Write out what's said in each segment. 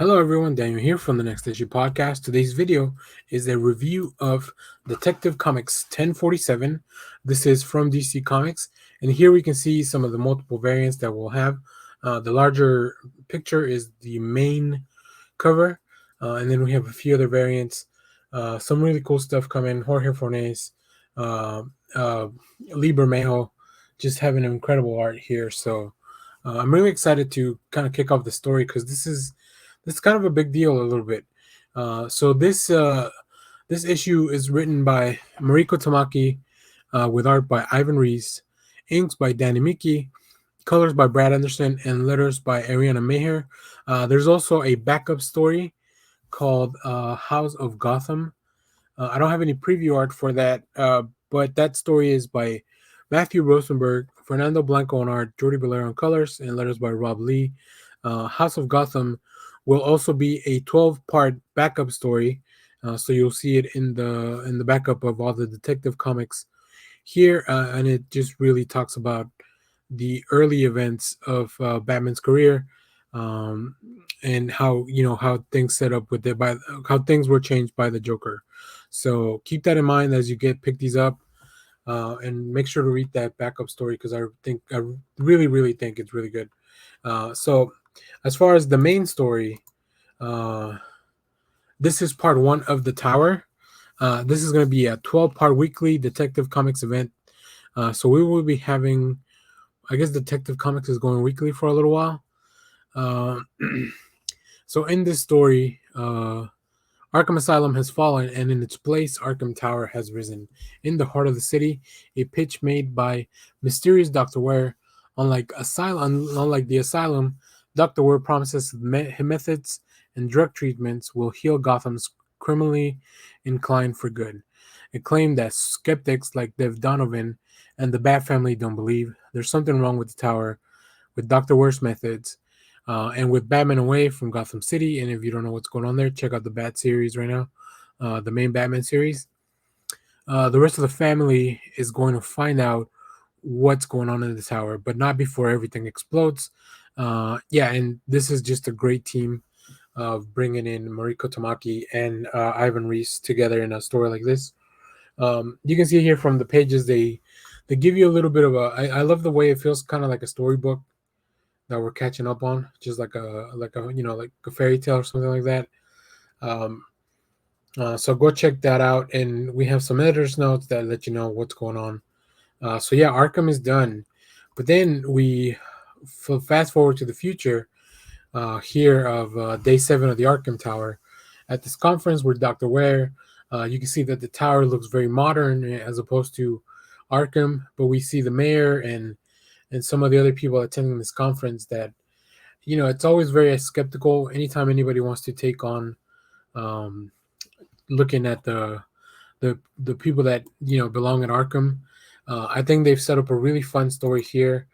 Hello everyone, Daniel here from the Next Issue Podcast. Today's video is a review of Detective Comics 1047. This is from DC Comics, and here we can see some of the multiple variants that we'll have. The larger picture is the main cover, and then we have a few other variants. Some really cool stuff coming. Jorge Fornes, uh, uh, Liber Mejo, just having incredible art here. So I'm really excited to kind of kick off the story because this is kind of a big deal a little bit. This issue is written by Mariko Tamaki, with art by Ivan Reis, inks by Danny Miki, colors by Brad Anderson, and letters by Ariana Maher. There's also a backup story called House of Gotham. I don't have any preview art for that, but that story is by Matthew Rosenberg, Fernando Blanco on art, Jordie Bellaire on colors, and letters by Rob Leigh. House of Gotham will also be a 12-part backup story, so you'll see it in the backup of all the Detective Comics here, and it just really talks about the early events of Batman's career, um, and how things set up with how things were changed by the Joker. So keep that in mind as you pick these up, and make sure to read that backup story because I really think it's really good. So as far as the main story, uh, this is part one of the Tower. This is going to be a 12-part weekly Detective Comics event. So we will be having, I guess, Detective Comics is going weekly for a little while. Uh, so in this story, Arkham Asylum has fallen, and in its place, Arkham Tower has risen. In the heart of the city, a pitch made by mysterious Dr. Ware. Unlike the asylum, Dr. Ware promises methods and drug treatments will heal Gotham's criminally inclined for good. A claim that skeptics like Dev Donovan and the Bat family don't believe. There's something wrong with the tower, with Dr. Ware's methods, and with Batman away from Gotham City. And if you don't know what's going on there, check out the Bat series right now, the main Batman series. The rest of the family is going to find out what's going on in the tower, but not before everything explodes. Yeah, and this is just a great team of bringing in Mariko Tamaki and Ivan Reis together in a story like this. You can see here from the pages they give you a little bit of a. I love the way it feels, kind of like a storybook that we're catching up on, just like a fairy tale or something like that. Um, so go check that out, and we have some editor's notes that let you know what's going on. So yeah, Arkham is done, but then we fast forward to the future here of day 7 of the Arkham Tower. At this conference with Dr. Ware, you can see that the tower looks very modern as opposed to Arkham, but we see the mayor and some of the other people attending this conference that it's always very skeptical anytime anybody wants to take on um, looking at the people that belong in Arkham. I think they've set up a really fun story here.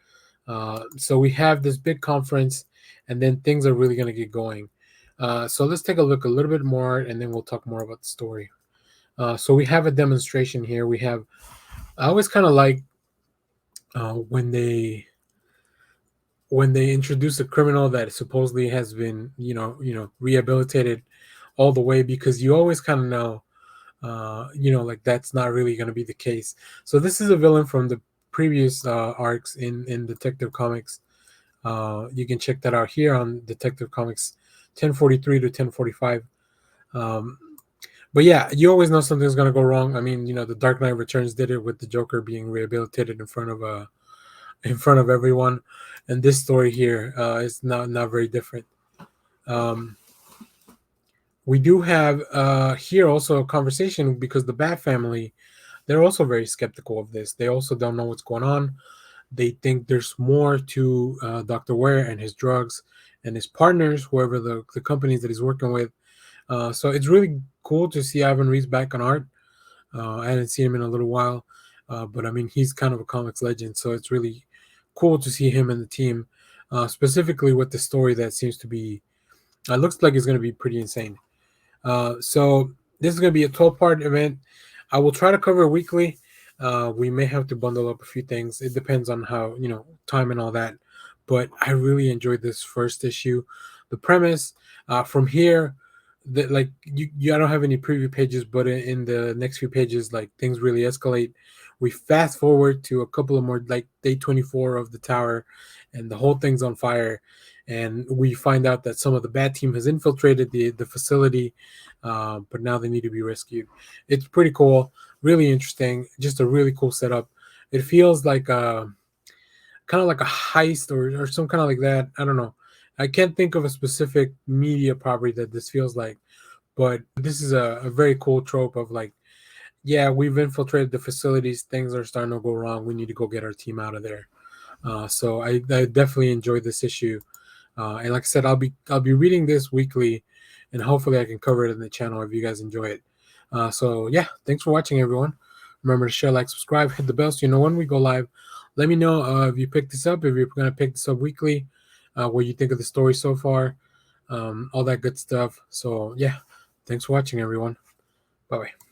So we have this big conference, and then things are really going to get going. So let's take a look a little bit more, and then we'll talk more about the story. So we have a demonstration here. I always kind of like when they introduce a criminal that supposedly has been rehabilitated all the way, because you always kind of know like that's not really going to be the case. So this is a villain from the previous arcs in Detective Comics. You can check that out here on Detective Comics 1043 to 1045. um, but yeah, you always know something's going to go wrong. I mean, the Dark Knight Returns did it with the Joker being rehabilitated in front of everyone, and this story here is not very different. Um, we do have here also a conversation because the Bat family, they're also very skeptical of this. They also don't know what's going on. They think there's more to Dr. Ware and his drugs and his partners, whoever the companies that he's working with. So it's really cool to see Ivan Reis back on art. I hadn't seen him in a little while, but I mean, he's kind of a comics legend, so it's really cool to see him and the team, specifically with the story that seems to be, looks like it's going to be pretty insane. So this is going to be a 12-part event. I will try to cover it weekly. We may have to bundle up a few things. It depends on how, time and all that. But I really enjoyed this first issue. The premise, From here, like I don't have any preview pages, but in the next few pages, like things really escalate. We fast forward to a couple of more, like day 24 of the tower, and the whole thing's on fire. And we find out that some of the bad team has infiltrated the facility, but now they need to be rescued. It's pretty cool, really interesting, just a really cool setup. It feels like kind of like a heist or some kind of like that. I don't know. I can't think of a specific media property that this feels like, but this is a very cool trope of like, yeah, we've infiltrated the facilities. Things are starting to go wrong. We need to go get our team out of there. So I definitely enjoyed this issue. And like I said, I'll be reading this weekly, and hopefully I can cover it in the channel if you guys enjoy it. So yeah, thanks for watching, everyone. Remember to share, like, subscribe, hit the bell so you know when we go live. Let me know if you picked this up, if you're gonna pick this up weekly, what you think of the story so far, all that good stuff. So yeah, thanks for watching, everyone. Bye bye.